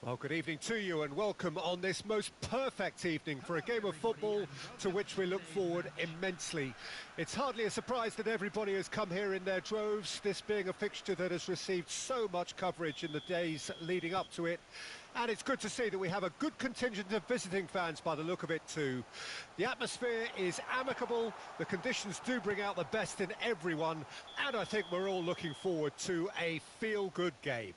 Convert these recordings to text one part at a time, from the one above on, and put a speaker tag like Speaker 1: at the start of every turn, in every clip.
Speaker 1: Well, good evening to you and welcome on this most perfect evening for a game of football to which we look forward immensely. It's hardly a surprise that everybody has come here in their droves, this being a fixture that has received so much coverage in the days leading up to it. And it's good to see that we have a good contingent of visiting fans by the look of it too. The atmosphere is amicable, the conditions do bring out the best in everyone, and I think we're all looking forward to a feel-good game.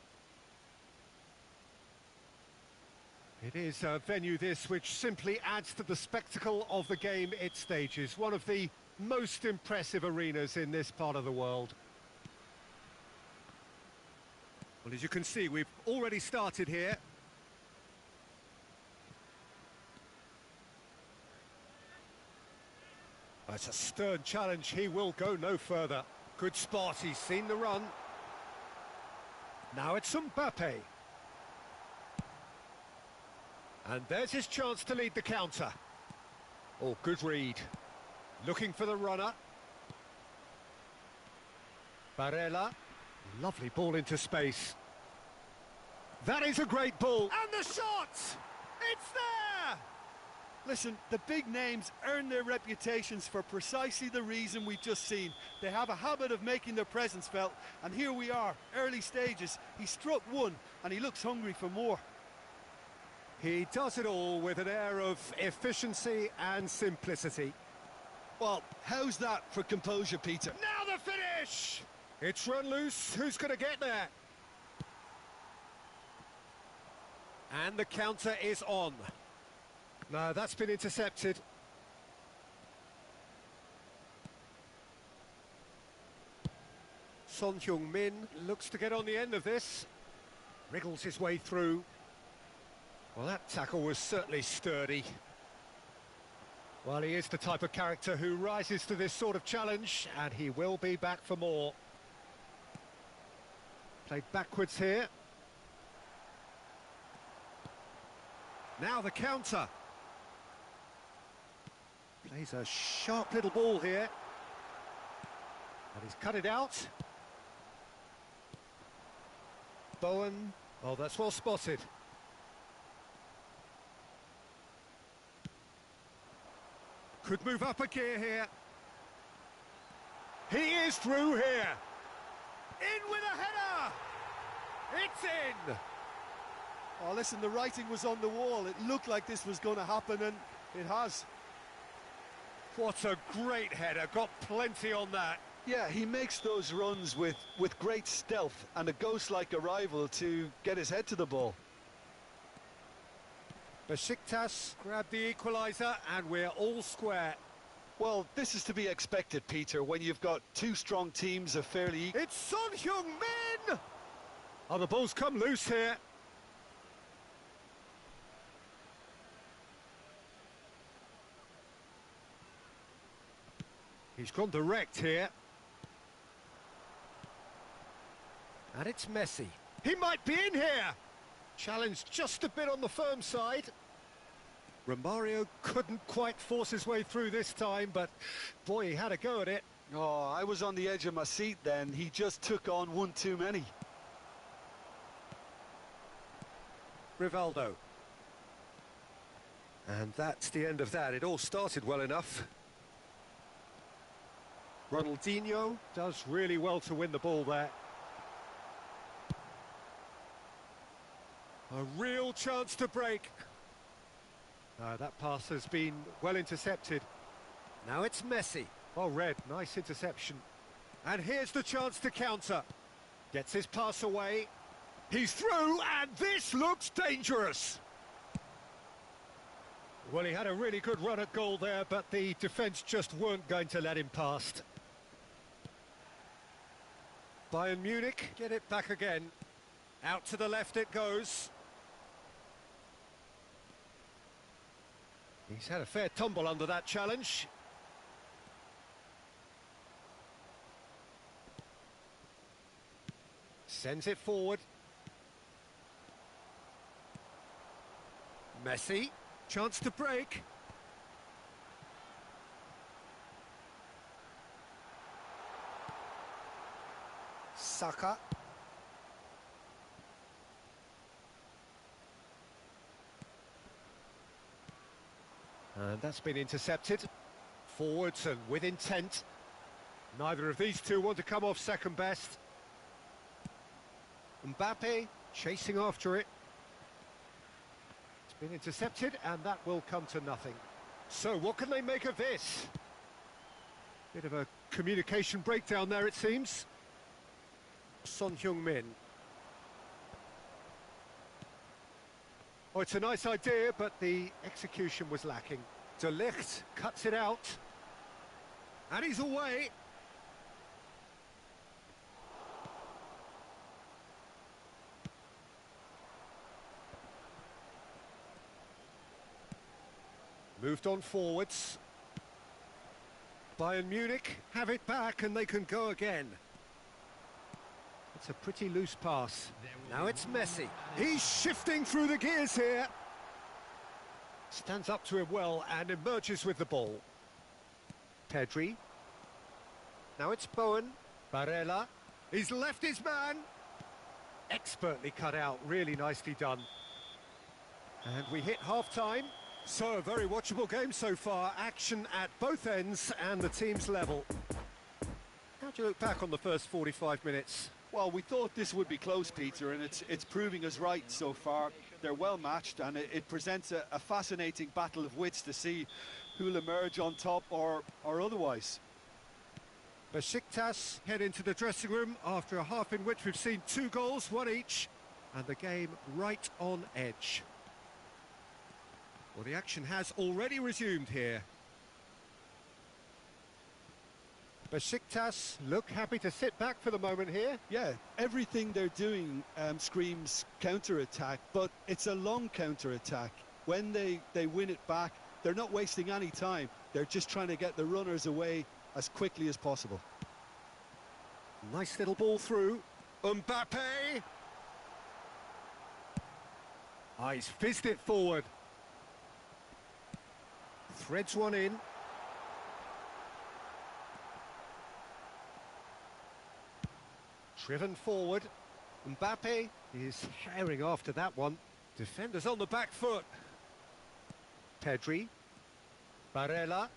Speaker 1: It is a venue this which simply adds to the spectacle of the game it stages, one of the most impressive arenas in this part of the world. Well, as you can see, we've already started here. That's a stern challenge, he will go no further. Good spot, he's seen the run. Now it's Mbappe. And there's his chance to lead the counter. Oh, good read. Looking for the runner. Barella. Lovely ball into space. That is a great ball. And the shot! It's there!
Speaker 2: Listen, the big names earn their reputations for precisely the reason we've just seen. They have a habit of making their presence felt, and here we are, early stages. He struck one, and he looks hungry for more.
Speaker 1: He does it all with an air of efficiency and simplicity.
Speaker 2: Well, how's that for composure, Peter?
Speaker 1: Now the finish! It's run loose, who's going to get there? And the counter is on. No, that's been intercepted. Son Heung-min looks to get on the end of this. Wriggles his way through. Well, that tackle was certainly sturdy. Well, he is the type of character who rises to this sort of challenge, and he will be back for more. Played backwards here. Now the counter. Plays a sharp little ball here. And he's cut it out. Bowen. Oh, that's well spotted. Could move up a gear here. He is through here. In with a header. It's in.
Speaker 2: Oh, listen, the writing was on the wall. It looked like this was going to happen, and it has.
Speaker 1: What a great header. Got plenty on that.
Speaker 2: Yeah, he makes those runs with great stealth and a ghost-like arrival to get his head to the ball.
Speaker 1: Besiktas grab the equaliser and we're all square.
Speaker 2: Well, this is to be expected, Peter, when you've got two strong teams of fairly equal.
Speaker 1: It's Son Heung-min! Oh, the ball's come loose here. He's gone direct here. And it's Messi. He might be in here! Challenged just a bit on the firm side. Romario couldn't quite force his way through this time, but boy, he had a go at it.
Speaker 2: Oh, I was on the edge of my seat then. He just took on one too many.
Speaker 1: Rivaldo. And that's the end of that. It all started well enough. Ronaldinho does really well to win the ball there. A real chance to break. That pass has been well intercepted. Now it's Messi. Well read, nice interception. And here's the chance to counter. Gets his pass away. He's through, and this looks dangerous. Well, he had a really good run at goal there, but the defence just weren't going to let him past. Bayern Munich get it back again. Out to the left it goes. He's had a fair tumble under that challenge. Sends it forward. Messi, chance to break. Saka. And that's been intercepted. Forwards and with intent. Neither of these two want to come off second best. Mbappe chasing after it. It's been intercepted and that will come to nothing. So what can they make of this? Bit of a communication breakdown there, it seems. Son Heung-min. Oh, it's a nice idea, but the execution was lacking. De Ligt cuts it out. And he's away. Moved on forwards. Bayern Munich have it back and they can go again. It's a pretty loose pass. Now it's Messi. He's shifting through the gears here. Stands up to him well and emerges with the ball. Pedri. Now it's Bowen. Barella. He's left his man. Expertly cut out. Really nicely done. And we hit half-time. So, a very watchable game so far. Action at both ends and the team's level. How do you look back on the first 45 minutes?
Speaker 2: Well, we thought this would be close, Peter, and it's proving us right so far. They're well matched, and it presents a fascinating battle of wits to see who'll emerge on top or otherwise.
Speaker 1: Besiktas head into the dressing room after a half in which we've seen 2 goals, 1 each, and the game right on edge. Well, the action has already resumed here. Besiktas look happy to sit back for the moment here.
Speaker 2: Yeah, everything they're doing screams counter-attack, but it's a long counter-attack. When they win it back, they're not wasting any time. They're just trying to get the runners away as quickly as possible.
Speaker 1: Nice little ball through. Mbappe! Ah, he's fizzed it forward. Threads one in. Driven forward. Mbappe is herring after that one. Defenders on the back foot. Pedri. Barella.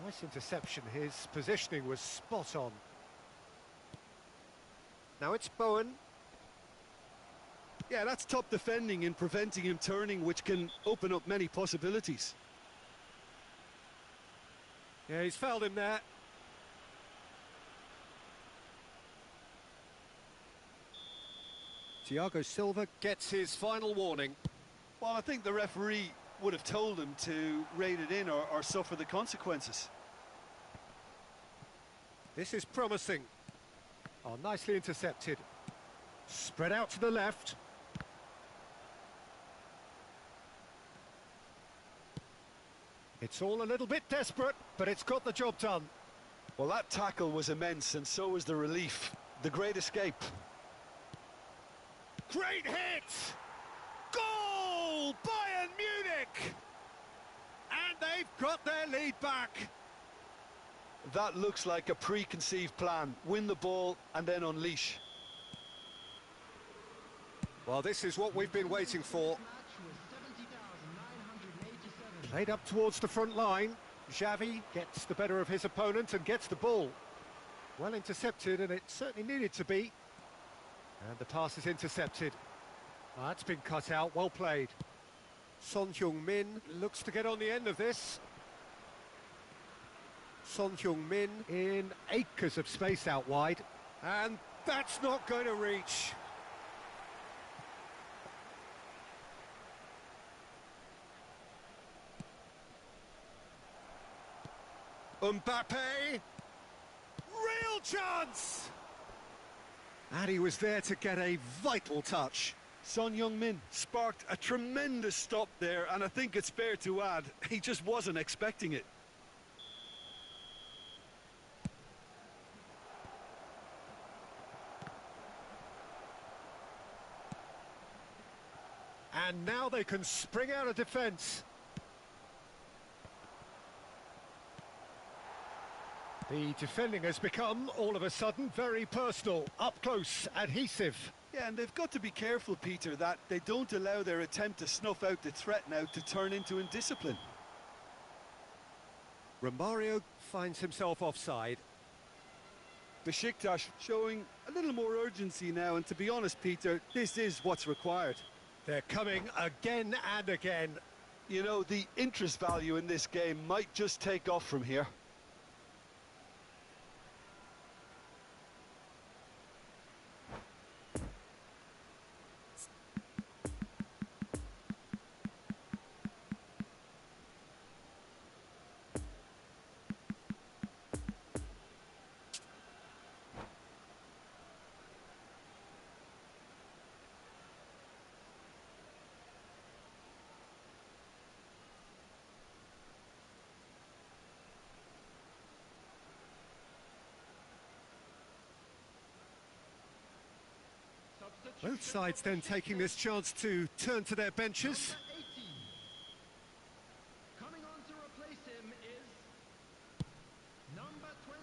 Speaker 1: Nice interception. His positioning was spot on. Now it's Bowen.
Speaker 2: Yeah, that's top defending in preventing him turning, which can open up many possibilities.
Speaker 1: Yeah, he's fouled him there. Thiago Silva gets his final warning.
Speaker 2: Well, I think the referee would have told him to rate it in or suffer the consequences.
Speaker 1: This is promising. Oh, nicely intercepted. Spread out to the left. It's all a little bit desperate, but it's got the job done.
Speaker 2: Well, that tackle was immense, and so was the relief. The great escape.
Speaker 1: Great hit! Goal! Bayern Munich! And they've got their lead back.
Speaker 2: That looks like a preconceived plan. Win the ball and then unleash.
Speaker 1: Well, this is what we've been waiting for. Played up towards the front line. Xavi gets the better of his opponent and gets the ball. Well intercepted, and it certainly needed to be. And the pass is intercepted. That's been cut out, well played. Son Heung-min looks to get on the end of this. Son Heung-min in acres of space out wide. And that's not going to reach. Mbappe! Real chance! And he was there to get a vital touch.
Speaker 2: Son Heung-min sparked a tremendous stop there, and I think it's fair to add, he just wasn't expecting it.
Speaker 1: And now they can spring out of defence. The defending has become, all of a sudden, very personal, up close, adhesive.
Speaker 2: Yeah, and they've got to be careful, Peter, that they don't allow their attempt to snuff out the threat now to turn into indiscipline.
Speaker 1: Romario finds himself offside.
Speaker 2: Besiktas showing a little more urgency now, and to be honest, Peter, this is what's required.
Speaker 1: They're coming again and again.
Speaker 2: You know, the interest value in this game might just take off from here.
Speaker 1: Both sides then taking this chance to turn to their benches.
Speaker 3: Coming on to replace him is number 20,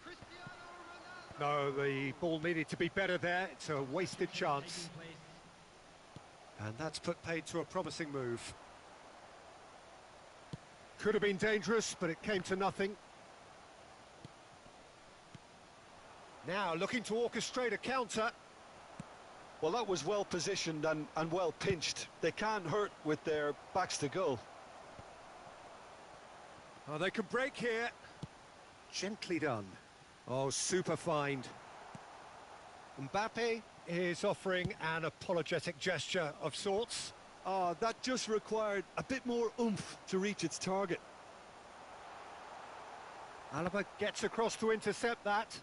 Speaker 3: Cristiano Ronaldo.
Speaker 1: No, the ball needed to be better there. It's a wasted chance. And that's put paid to a promising move. Could have been dangerous, but it came to nothing. Now looking to orchestrate a counter.
Speaker 2: Well, that was well positioned and well pinched. They can't hurt with their backs to goal.
Speaker 1: Oh, they can break here. Gently done. Oh, super find. Mbappe is offering an apologetic gesture of sorts.
Speaker 2: Oh, that just required a bit more oomph to reach its target.
Speaker 1: Alaba gets across to intercept that.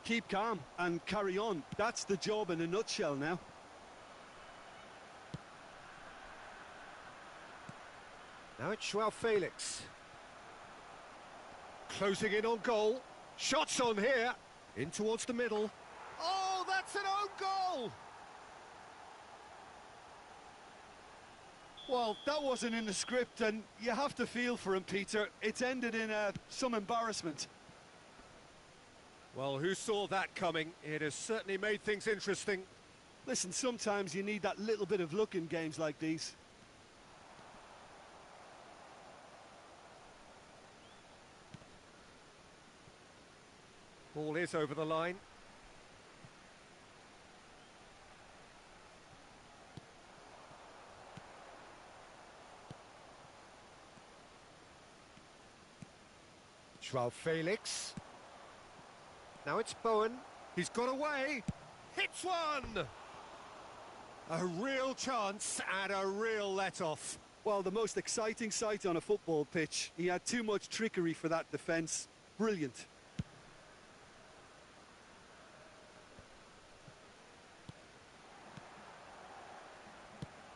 Speaker 2: Keep calm and carry on. That's the job in a nutshell now.
Speaker 1: Now it's Joao Felix. Closing in on goal. Shots on here. In towards the middle. Oh, that's an own goal!
Speaker 2: Well, that wasn't in the script, and you have to feel for him, Peter. It's ended in some embarrassment.
Speaker 1: Well, who saw that coming? It has certainly made things interesting.
Speaker 2: Listen, sometimes you need that little bit of luck in games like these.
Speaker 1: Ball is over the line. Joao Felix. Now it's Bowen. He's got away. Hits one! A real chance and a real let-off.
Speaker 2: Well, the most exciting sight on a football pitch. He had too much trickery for that defence. Brilliant.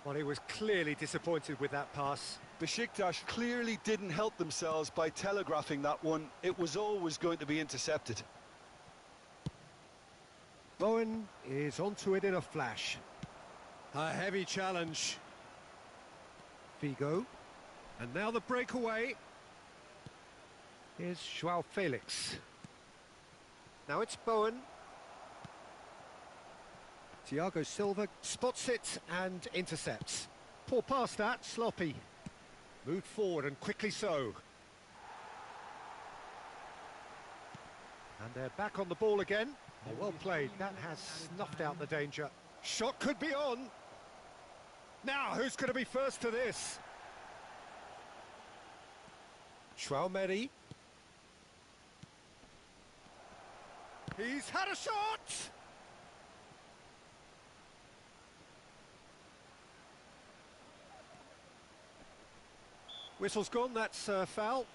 Speaker 1: Well, he was clearly disappointed with that pass.
Speaker 2: Besiktas clearly didn't help themselves by telegraphing that one. It was always going to be intercepted.
Speaker 1: Bowen is onto it in a flash. A heavy challenge. Figo. And now the breakaway. Here's Joao Felix. Now it's Bowen. Thiago Silva spots it and intercepts. Poor pass that, sloppy. Moved forward and quickly so. And they're back on the ball again. Oh, well played. That has snuffed out the danger. Shot could be on. Now, who's going to be first to this? Traumeri. He's had a shot! Whistle's gone, that's foul.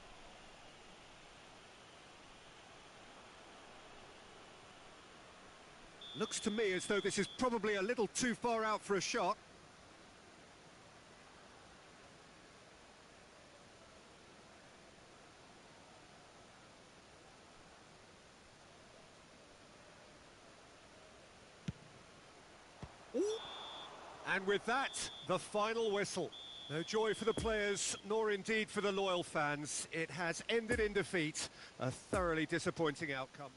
Speaker 1: Looks to me as though this is probably a little too far out for a shot. Ooh. And with that, the final whistle. No joy for the players, nor indeed for the loyal fans. It has ended in defeat, a thoroughly disappointing outcome.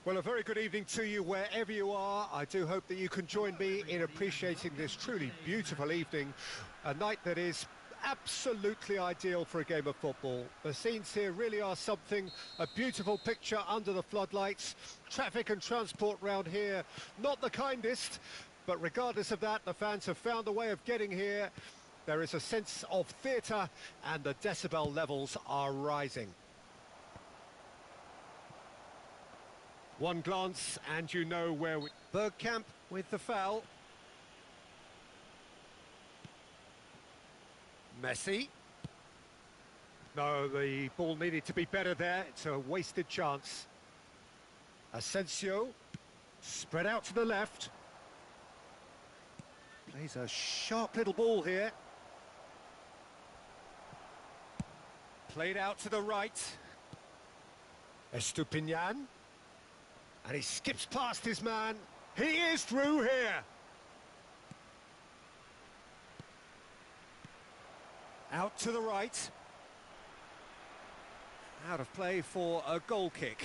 Speaker 1: Well, a very good evening to you wherever you are. I do hope that you can join me in appreciating this truly beautiful evening, a night that is absolutely ideal for a game of football. The scenes here really are something, a beautiful picture under the floodlights. Traffic and transport round here, not the kindest, but regardless of that, the fans have found a way of getting here. There is a sense of theatre and the decibel levels are rising. One glance and you know where we... Bergkamp with the foul. Messi. No, the ball needed to be better there. It's a wasted chance. Asensio. Spread out to the left. Plays a sharp little ball here. Played out to the right. Estupinian. And he skips past his man. He is through here. Out to the right. Out of play for a goal kick.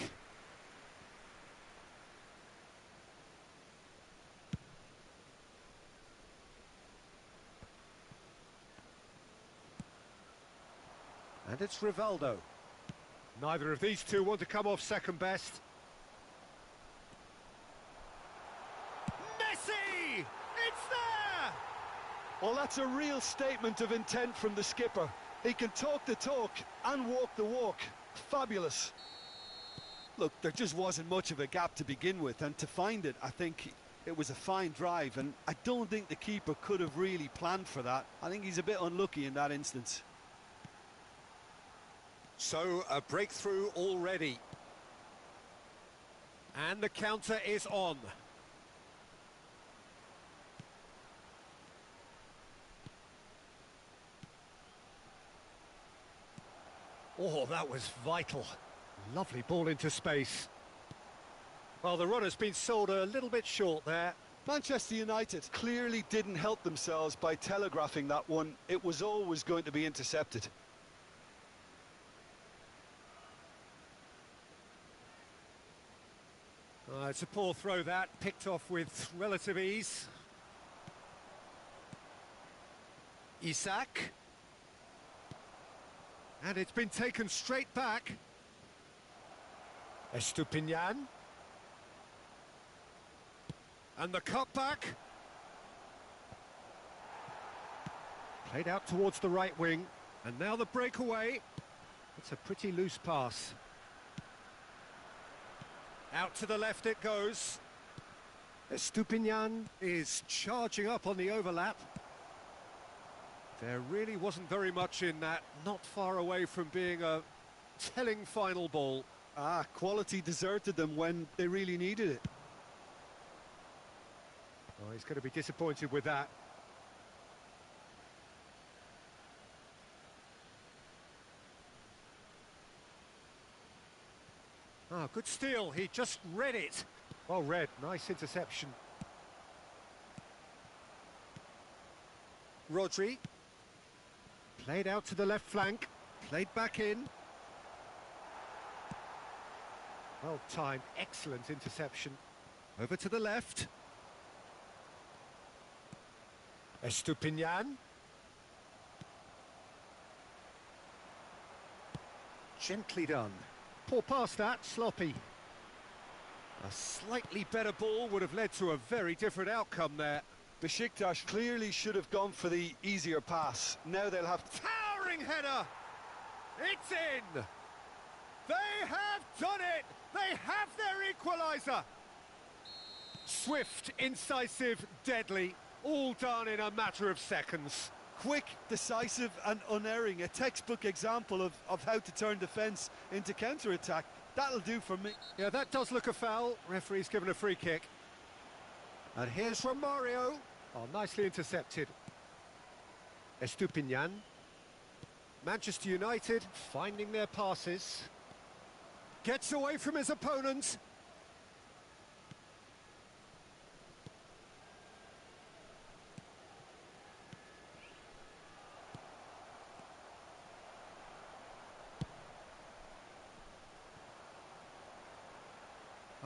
Speaker 1: And it's Rivaldo. Neither of these two want to come off second best. Messi! It's there!
Speaker 2: Well, that's a real statement of intent from the skipper. He can talk the talk and walk the walk. Fabulous. Look, there just wasn't much of a gap to begin with, and to find it, I think it was a fine drive, and I don't think the keeper could have really planned for that. I think he's a bit unlucky in that instance.
Speaker 1: So, a breakthrough already. And the counter is on. Oh, that was vital. Lovely ball into space. Well, the run has been sold a little bit short there.
Speaker 2: Manchester United clearly didn't help themselves by telegraphing that one. It was always going to be intercepted.
Speaker 1: It's a poor throw that, picked off with relative ease. Isak. And it's been taken straight back. Estupinian. And the cutback. Played out towards the right wing. And now the breakaway. It's a pretty loose pass. Out to the left it goes. Estupinian is charging up on the overlap. There really wasn't very much in that, not far away from being a telling final ball.
Speaker 2: Quality deserted them when they really needed it.
Speaker 1: Oh, he's going to be disappointed with that. Good steal, he just read it. Well read, nice interception. Rodri. Played out to the left flank, played back in. Well timed, excellent interception. Over to the left. Estupinian. Gently done. Poor pass that, sloppy. A slightly better ball would have led to a very different outcome there.
Speaker 2: Besiktas clearly should have gone for the easier pass. Now they'll have...
Speaker 1: Towering header! It's in! They have done it! They have their equaliser! Swift, incisive, deadly, all done in a matter of seconds.
Speaker 2: Quick, decisive and unerring. A textbook example of how to turn defence into counter-attack. That'll do for me.
Speaker 1: Yeah, that does look a foul. Referee's given a free kick. And here's Romario. Oh, nicely intercepted. Estupinian. Manchester United finding their passes. Gets away from his opponent.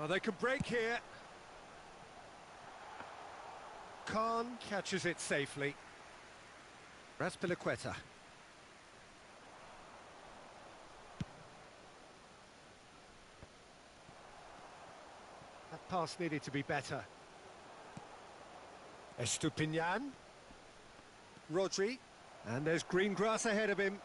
Speaker 1: Oh, they can break here. Khan catches it safely. Raspilicueta. That pass needed to be better. Estupinian. Rodri. And there's green grass ahead of him.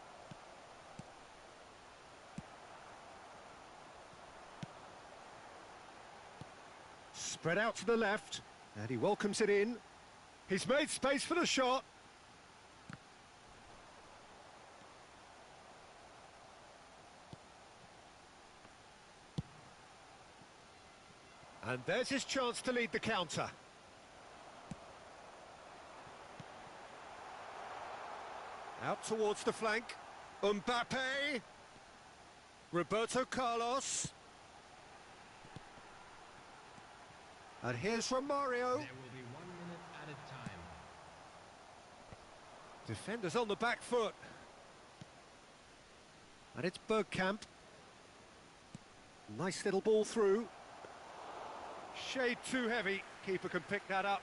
Speaker 1: Spread out to the left. And he welcomes it in. He's made space for the shot. And there's his chance to lead the counter. Out towards the flank. Mbappe. Roberto Carlos. And here's Romario.
Speaker 3: There will be 1 minute at a time.
Speaker 1: Defenders on the back foot. And it's Bergkamp. Nice little ball through. Shade too heavy. Keeper can pick that up.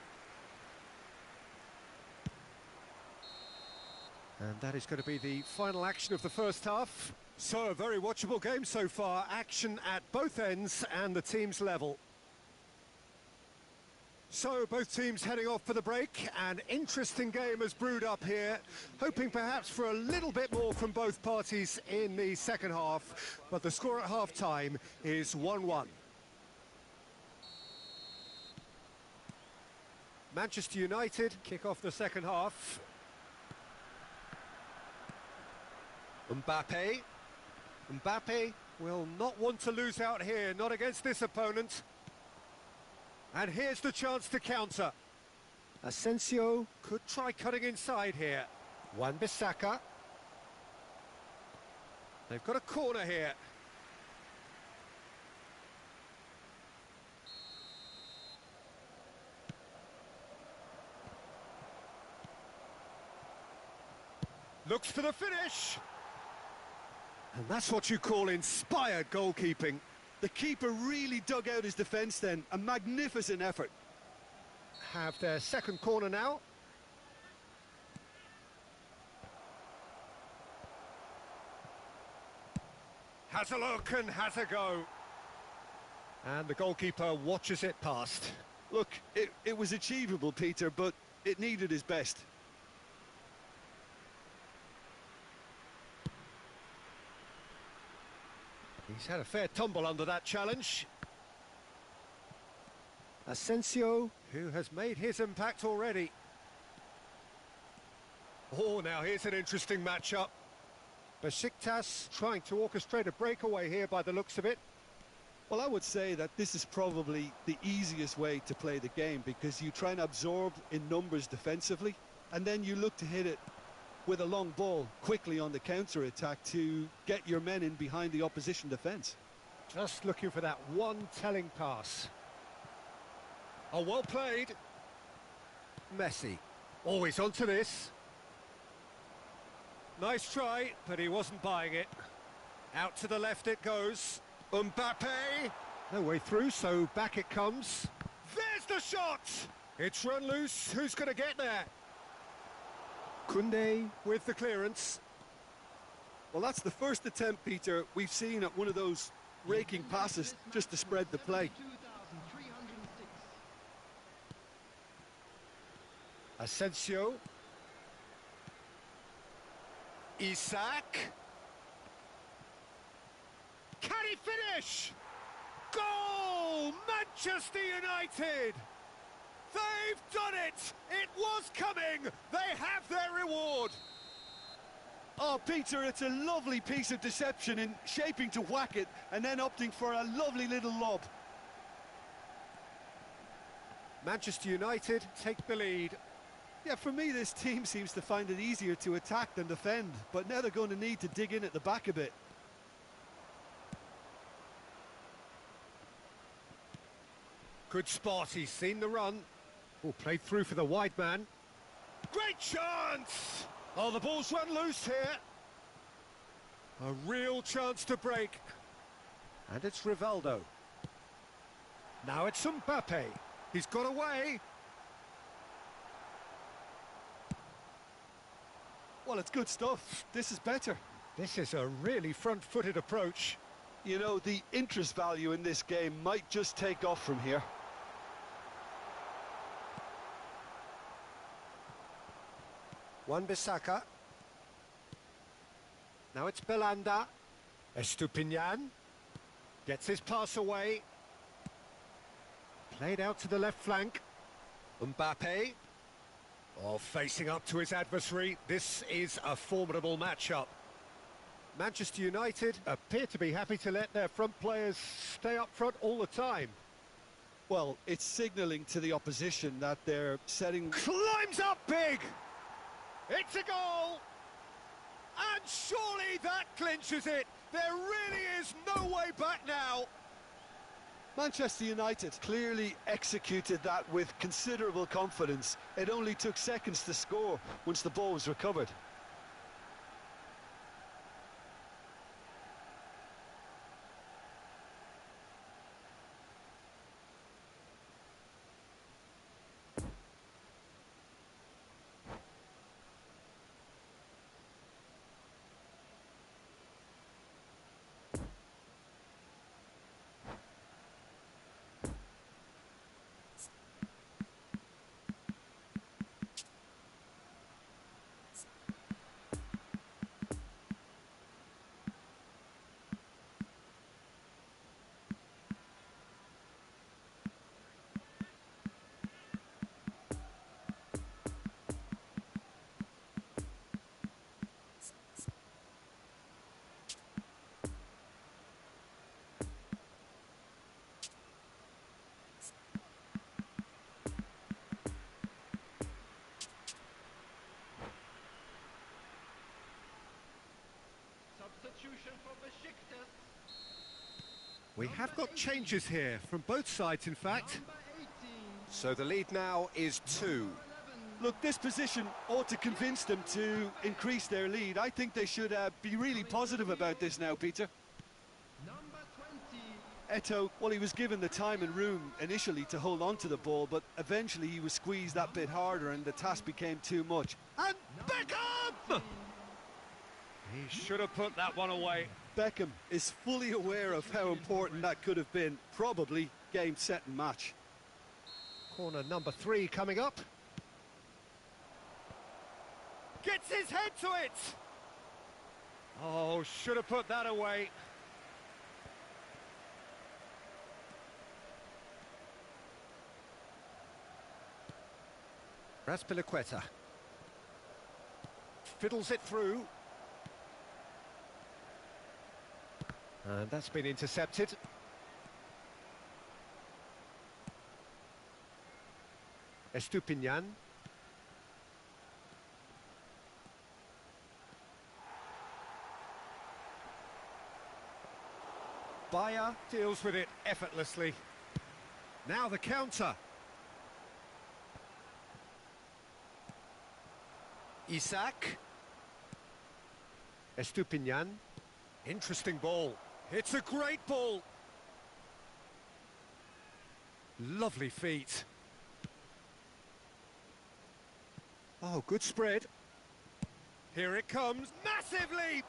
Speaker 1: And that is going to be the final action of the first half. So, a very watchable game so far. Action at both ends and the teams level. So, both teams heading off for the break. An interesting game has brewed up here. Hoping perhaps for a little bit more from both parties in the second half. But the score at half-time is 1-1. Manchester United kick off the second half. Mbappe. Mbappe will not want to lose out here, not against this opponent. And here's the chance to counter. Asensio could try cutting inside here. Wan-Bissaka. They've got a corner here. Looks for the finish. And that's what you call inspired goalkeeping.
Speaker 2: The keeper really dug out his defence then. A magnificent effort.
Speaker 1: Have their second corner now. Has a look and has a go. And the goalkeeper watches it past.
Speaker 2: Look, it was achievable, Peter, but it needed his best.
Speaker 1: He's had a fair tumble under that challenge. Asensio, who has made his impact already. Oh, now here's an interesting matchup. Besiktas trying to orchestrate a breakaway here by the looks of it.
Speaker 2: Well, I would say that this is probably the easiest way to play the game because you try and absorb in numbers defensively and then you look to hit it with a long ball quickly on the counter-attack to get your men in behind the opposition defence.
Speaker 1: Just looking for that one telling pass. Oh, well played. Messi. Always onto this. Nice try, but he wasn't buying it. Out to the left it goes. Mbappe. No way through, so back it comes. There's the shot! It's run loose. Who's going to get there? Koundé with the clearance.
Speaker 2: Well, that's the first attempt, Peter, we've seen at one of those raking passes just to spread the play.
Speaker 3: 72,306.
Speaker 1: Asensio. Isak. Can he finish? Goal! Manchester United! They've done it! It was coming! They have their reward!
Speaker 2: Oh, Peter, it's a lovely piece of deception in shaping to whack it and then opting for a lovely little lob.
Speaker 1: Manchester United take the lead.
Speaker 2: Yeah, for me, this team seems to find it easier to attack than defend, but now they're going to need to dig in at the back a bit.
Speaker 1: Good spot, he's seen the run. Oh, played through for the wide man. Great chance! Oh, the ball's run loose here. A real chance to break. And it's Rivaldo. Now it's Mbappe. He's got away.
Speaker 2: Well, it's good stuff. This is better.
Speaker 1: This is a really front-footed approach.
Speaker 2: You know, the interest value in this game might just take off from here.
Speaker 1: Wan-Bissaka. Now it's Belanda. Estupinian gets his pass away. Played out to the left flank. Mbappe. Oh, facing up to his adversary. This is a formidable matchup. Manchester United appear to be happy to let their front players stay up front all the time.
Speaker 2: Well, it's signalling to the opposition that they're setting...
Speaker 1: Climbs up big! It's a goal! And surely that clinches it! There really is no way back now!
Speaker 2: Manchester United clearly executed that with considerable confidence. It only took seconds to score once the ball was recovered.
Speaker 3: Substitution for Besiktas.
Speaker 1: We have got changes here, from both sides in fact.
Speaker 3: Number 18.
Speaker 4: So the lead now is 2.
Speaker 2: Look, this position ought to convince them to increase their lead. I think they should be really positive about this now, Peter.
Speaker 3: Number 20.
Speaker 2: Eto'o, well, he was given the time and room initially to hold on to the ball, but eventually he was squeezed that bit harder and the task became too much.
Speaker 1: And Beckham! He should have put that one away.
Speaker 2: Beckham is fully aware of how important that could have been. Probably game, set and match.
Speaker 1: Corner number 3 coming up. Gets his head to it! Oh, should have put that away. Raspilicueta. Fiddles it through. And that's been intercepted. Estupinian. Bayer deals with it effortlessly. Now the counter. Isak. Estupinian. Interesting ball. It's a great ball. Lovely feet. Oh, good spread. Here it comes. Massive leap!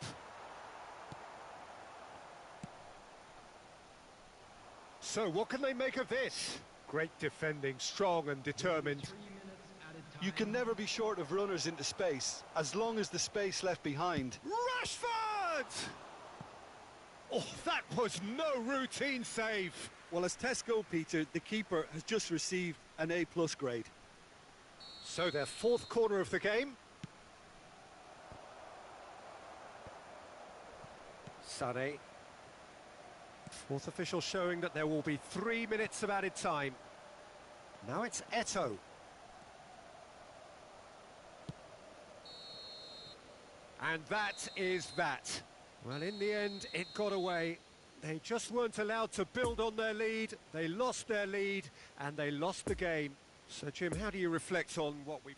Speaker 1: So, what can they make of this? Great defending, strong and determined.
Speaker 3: 3 minutes added time.
Speaker 2: You can never be short of runners into space, as long as the space left behind.
Speaker 1: Rashford! Oh, that was no routine save.
Speaker 2: Well, as Tesco, Peter, the keeper has just received an A+ grade.
Speaker 1: So their 4th corner of the game. Sané. 4th official showing that there will be 3 minutes of added time. Now it's Eto'o. And that is that. Well, in the end, it got away. They just weren't allowed to build on their lead. They lost their lead, and they lost the game. So, Jim, how do you reflect on what we've...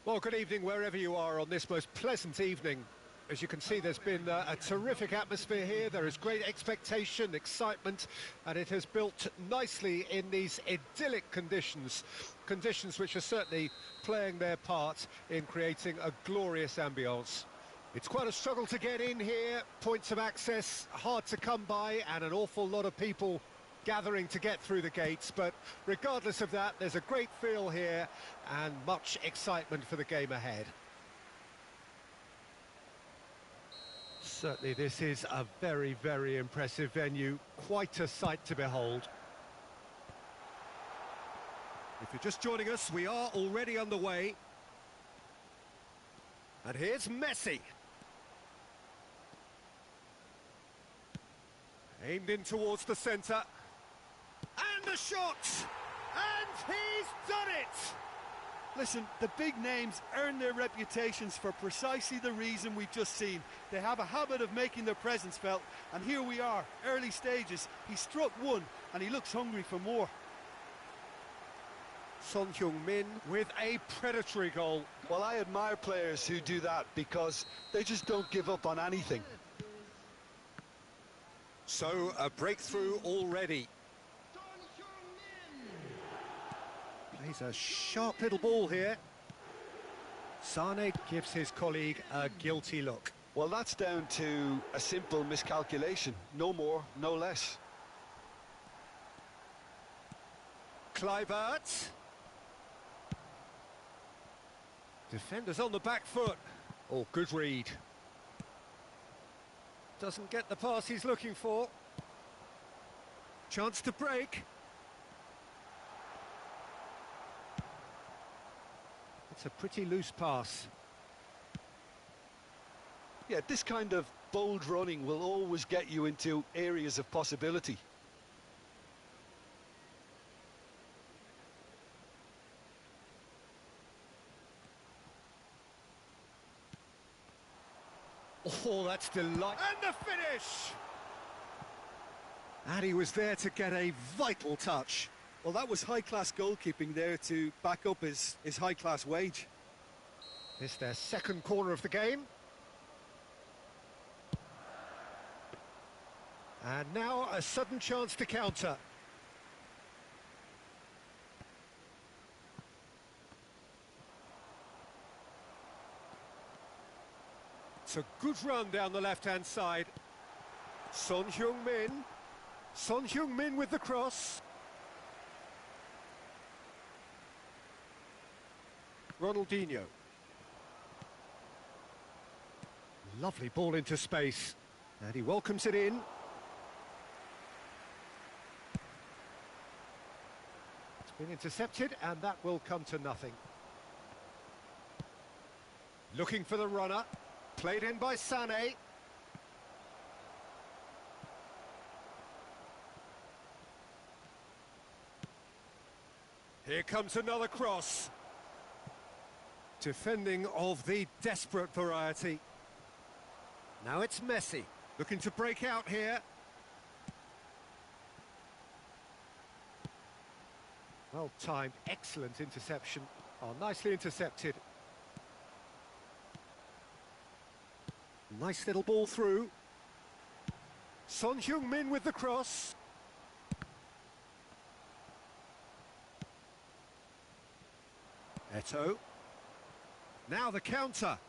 Speaker 1: Well, good evening wherever you are on this most pleasant evening. As you can see, there's been a terrific atmosphere here. There is great expectation, excitement, and it has built nicely in these idyllic conditions. Conditions which are certainly playing their part in creating a glorious ambience. It's quite a struggle to get in here, points of access hard to come by, and an awful lot of people gathering to get through the gates, but regardless of that, there's a great feel here and much excitement for the game ahead. Certainly this is a very, very impressive venue, quite a sight to behold. If you're just joining us, we are already underway. And here's Messi. Aimed in towards the centre. And the shot! And he's done it!
Speaker 2: Listen, the big names earn their reputations for precisely the reason we've just seen. They have a habit of making their presence felt, and here we are, early stages. He struck one, and he looks hungry for more.
Speaker 1: Son Heung-min with a predatory goal.
Speaker 5: Well, I admire players who do that because they just don't give up on anything.
Speaker 4: So, a breakthrough already.
Speaker 1: Plays a sharp little ball here. Sane gives his colleague a guilty look.
Speaker 5: Well, that's down to a simple miscalculation. No more, no less.
Speaker 1: Kluivert. Defenders on the back foot. Oh, good read. Doesn't get the pass he's looking for. Chance to break. It's a pretty loose pass.
Speaker 5: Yeah, this kind of bold running will always get you into areas of possibility.
Speaker 1: Oh, that's delightful. And the finish! And he was there to get a vital touch.
Speaker 2: Well, that was high-class goalkeeping there to back up his high-class wage.
Speaker 1: This their second corner of the game. And now a sudden chance to counter. It's a good run down the left-hand side. Son Heung-min. Son Heung-min with the cross. Ronaldinho. Lovely ball into space. And he welcomes it in. It's been intercepted, and that will come to nothing. Looking for the runner. Played in by Sane. Here comes another cross. Defending of the desperate variety. Now it's Messi, looking to break out here. Well timed, excellent interception. Oh, nicely intercepted. Nice little ball through. Son Heung-min with the cross. Eto'o. Now the counter.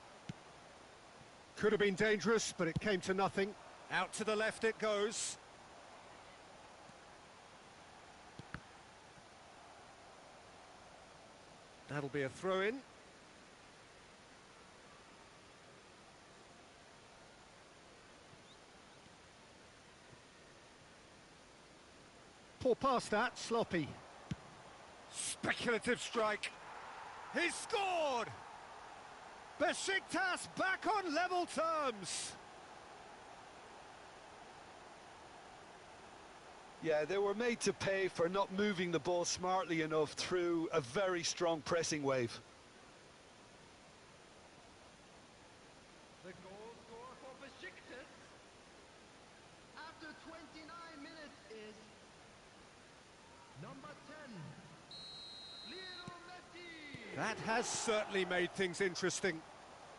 Speaker 1: Could have been dangerous, but it came to nothing. Out to the left it goes. That'll be a throw-in. Poor pass that, sloppy. Speculative strike. He's scored! Besiktas back on level terms.
Speaker 5: Yeah, they were made to pay for not moving the ball smartly enough through a very strong pressing wave.
Speaker 3: The goal scorer for Besiktas after 29 minutes is number 10, Lionel Messi.
Speaker 1: That has certainly made things interesting.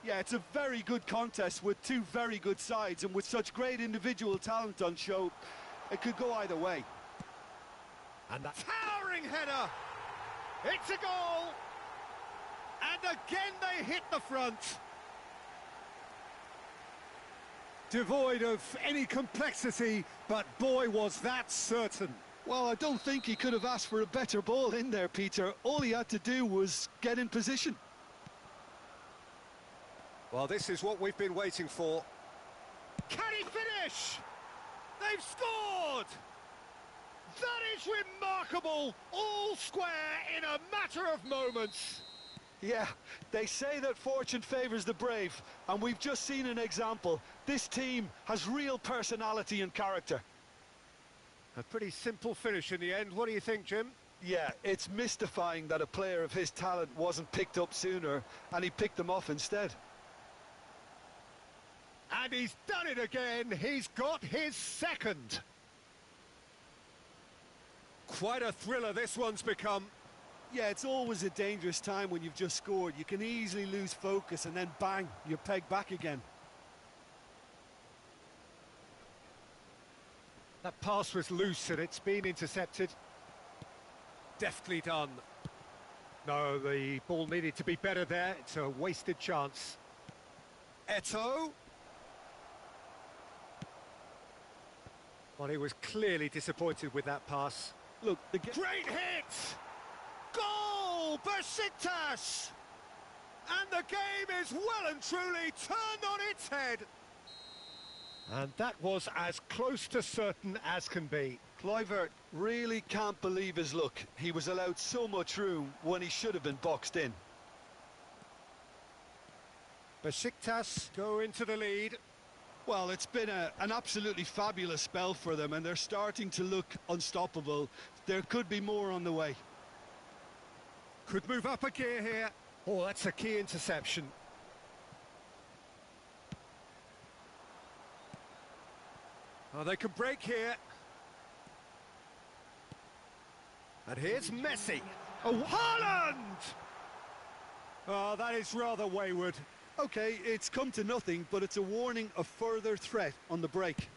Speaker 2: Yeah, it's a very good contest with two very good sides, and with such great individual talent on show, it could go either way.
Speaker 1: And that towering header! It's a goal! And again they hit the front. Devoid of any complexity, but boy was that certain.
Speaker 5: Well, I don't think he could have asked for a better ball in there, Peter. All he had to do was get in position.
Speaker 4: Well, this is what we've been waiting for.
Speaker 1: Can he finish? They've scored! That is remarkable! All square in a matter of moments.
Speaker 5: Yeah, they say that fortune favours the brave, and we've just seen an example. This team has real personality and character.
Speaker 1: A pretty simple finish in the end. What do you think, Jim?
Speaker 5: Yeah, it's mystifying that a player of his talent wasn't picked up sooner, and he picked them off instead.
Speaker 1: And he's done it again. He's got his second. Quite a thriller this one's become.
Speaker 2: Yeah, it's always a dangerous time when you've just scored. You can easily lose focus and then bang, you're pegged back again.
Speaker 1: That pass was loose and it's been intercepted. Deftly done. No, the ball needed to be better there. It's a wasted chance. Eto'o. Well, he was clearly disappointed with that pass.
Speaker 2: Look, the
Speaker 1: Great hit! Goal! Besiktas! And the game is well and truly turned on its head. And that was as close to certain as can be.
Speaker 5: Kluivert really can't believe his luck. He was allowed so much room when he should have been boxed in.
Speaker 1: Besiktas go into the lead.
Speaker 2: Well, it's been an absolutely fabulous spell for them, and they're starting to look unstoppable. There could be more on the way.
Speaker 1: Could move up a gear here. Oh, that's a key interception. Oh, they can break here. And here's Messi. Oh, Haaland! Oh, that is rather wayward.
Speaker 2: Okay, it's come to nothing, but it's a warning of further threat on the break.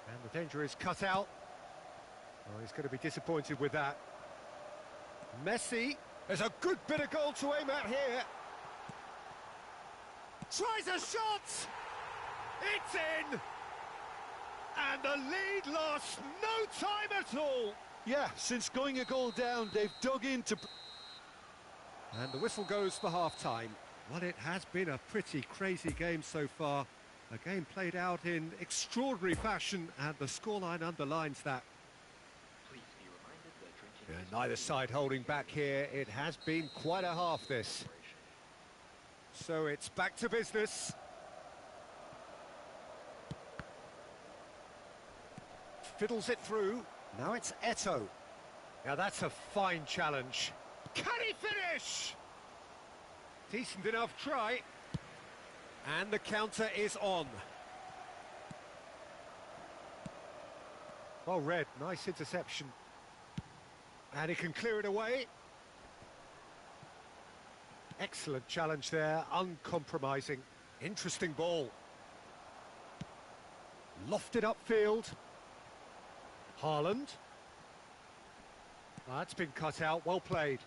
Speaker 1: And the danger is cut out. Oh, he's going to be disappointed with that. Messi. There's a good bit of goal to aim at here. Tries a shot! It's in! And the lead lost no time at all!
Speaker 5: Yeah, since going a goal down, they've dug into...
Speaker 1: And the whistle goes for half-time. Well, it has been a pretty crazy game so far. A game played out in extraordinary fashion, and the scoreline underlines that. Yeah, neither side holding back here. It has been quite a half, this. So it's back to business. Fiddles it through. Now it's Eto'o. Now that's a fine challenge. Can he finish? Decent enough try. And the counter is on. Well read, nice interception. And he can clear it away. Excellent challenge there, uncompromising. Interesting ball. Lofted upfield. Haaland. That's been cut out, well played.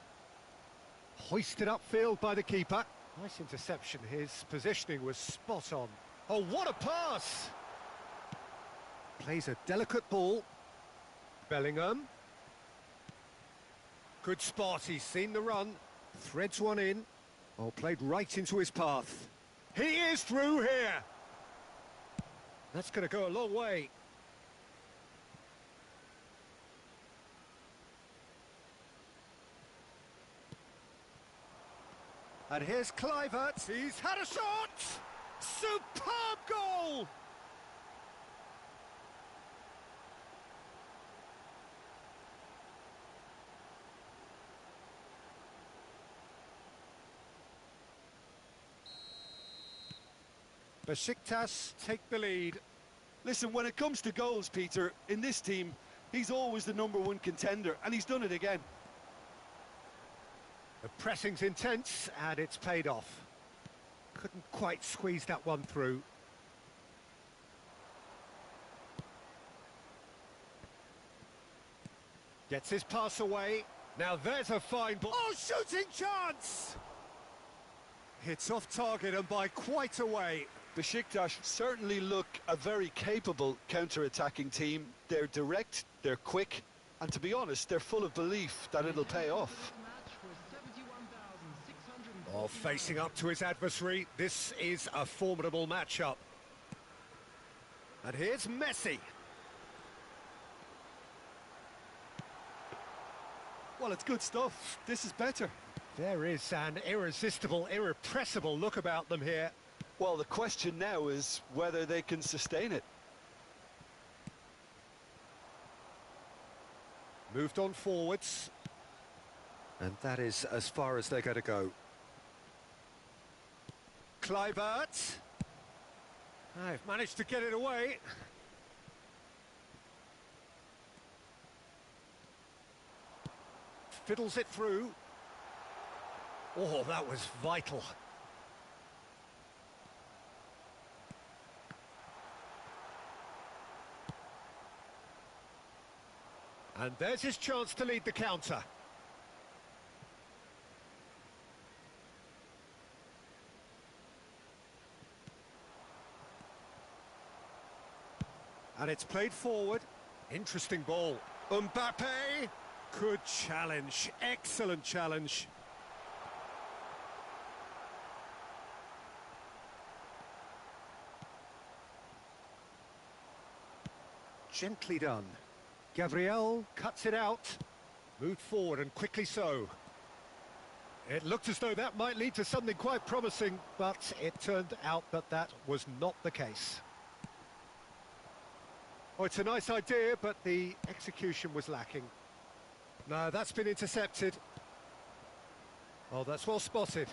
Speaker 1: Hoisted upfield by the keeper. Nice interception, his positioning was spot on. Oh, what a pass! Plays a delicate ball. Bellingham. Good spot, he's seen the run. Threads one in. Oh, played right into his path. He is through here! That's going to go a long way. And here's Kluivert. He's had a shot! Superb goal! Besiktas take the lead.
Speaker 2: Listen, when it comes to goals, Peter, in this team, He's always the #1 contender, and he's done it again.
Speaker 1: The pressing's intense, and it's paid off. Couldn't quite squeeze that one through. Gets his pass away. Now there's a fine ball. Oh, shooting chance! Hits off target and by quite a way.
Speaker 5: Besiktas certainly look a very capable counter-attacking team. They're direct, they're quick, and to be honest, they're full of belief that it'll pay off.
Speaker 1: Oh, facing up to his adversary, this is a formidable matchup. And here's Messi.
Speaker 2: Well, it's good stuff. This is better.
Speaker 1: There is an irresistible, irrepressible look about them here.
Speaker 5: Well, the question now is whether they can sustain it.
Speaker 1: Moved on forwards. And that is as far as they're going to go. Kluivert. They've managed to get it away. Fiddles it through. Oh, that was vital. And there's his chance to lead the counter. And it's played forward. Interesting ball. Mbappe. Good challenge. Excellent challenge. Gently done. Gabriel cuts it out. Moved forward and quickly so. It looked as though that might lead to something quite promising, but it turned out that that was not the case. Oh, it's a nice idea, but the execution was lacking. No, that's been intercepted. Oh, that's well spotted.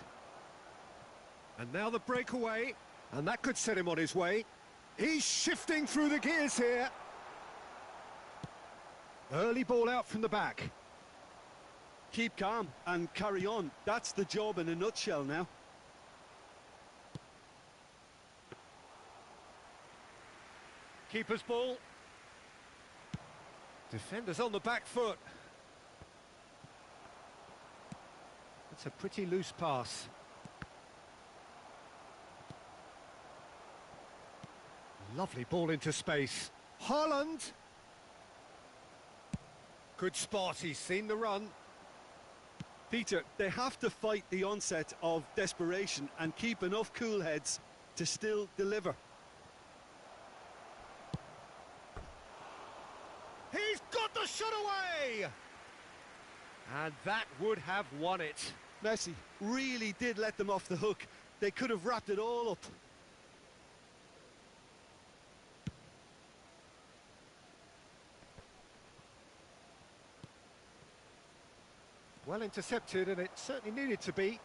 Speaker 1: And now the breakaway, and that could set him on his way. He's shifting through the gears here. Early ball out from the back.
Speaker 2: Keep calm and carry on. That's the job in a nutshell now.
Speaker 1: Keeper's ball. Defenders on the back foot. It's a pretty loose pass. Lovely ball into space. Haaland. Good spot, he's seen the run.
Speaker 2: Peter, they have to fight the onset of desperation and keep enough cool heads to still deliver.
Speaker 1: He's got the shot away! And that would have won it.
Speaker 2: Messi really did let them off the hook. They could have wrapped it all up.
Speaker 1: Well intercepted, and it certainly needed to be.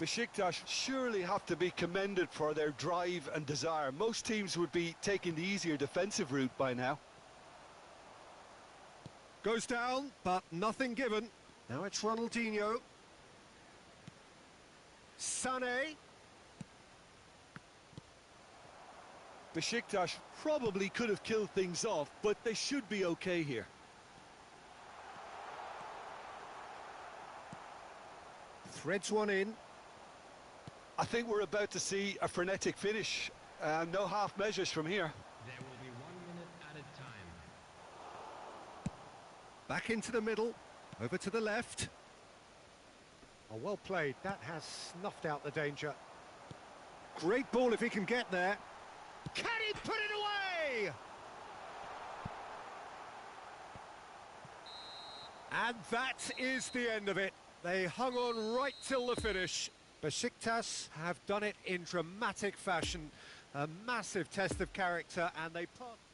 Speaker 5: Besiktas surely have to be commended for their drive and desire. Most teams would be taking the easier defensive route by now.
Speaker 1: Goes down, but nothing given. Now it's Ronaldinho. Sané.
Speaker 2: Besiktas probably could have killed things off, but they should be okay here.
Speaker 1: Threads one in.
Speaker 5: I think we're about to see a frenetic finish. No half measures from here.
Speaker 3: There will be 1 minute at a time.
Speaker 1: Back into the middle. Over to the left. Oh, well played. That has snuffed out the danger. Great ball if he can get there. Can he put it away? And that is the end of it. They hung on right till the finish. Besiktas have done it in dramatic fashion. A massive test of character, and they passed.